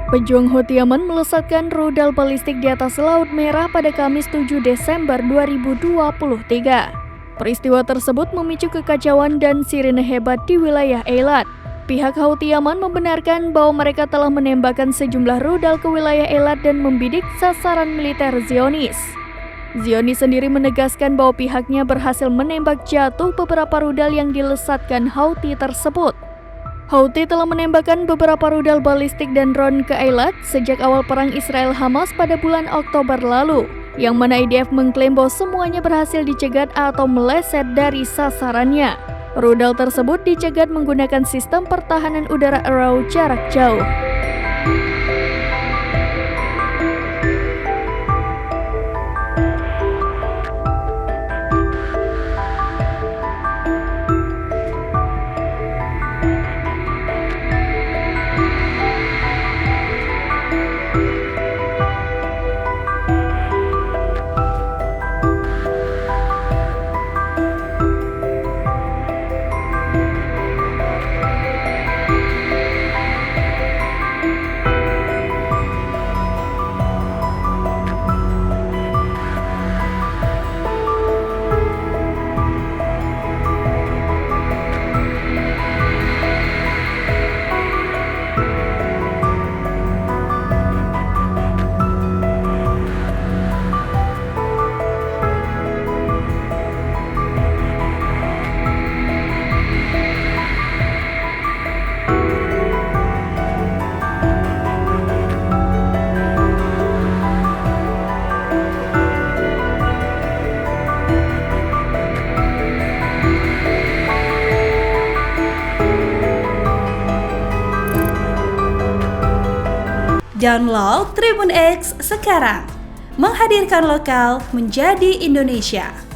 Pejuang Houthi Yaman melesatkan rudal balistik di atas Laut Merah pada Kamis 7 Desember 2023. Peristiwa tersebut memicu kekacauan dan sirine hebat di wilayah Eilat. Pihak Houthi Yaman membenarkan bahwa mereka telah menembakkan sejumlah rudal ke wilayah Eilat dan membidik sasaran militer Zionis. Zionis sendiri menegaskan bahwa pihaknya berhasil menembak jatuh beberapa rudal yang dilesatkan Houthi tersebut. Houthi telah menembakkan beberapa rudal balistik dan drone ke Eilat sejak awal perang Israel-Hamas pada bulan Oktober lalu, yang mana IDF mengklaim bahwa semuanya berhasil dicegat atau meleset dari sasarannya. Rudal tersebut dicegat menggunakan sistem pertahanan udara Arrow jarak jauh. Download Tribun X sekarang, menghadirkan lokal menjadi Indonesia.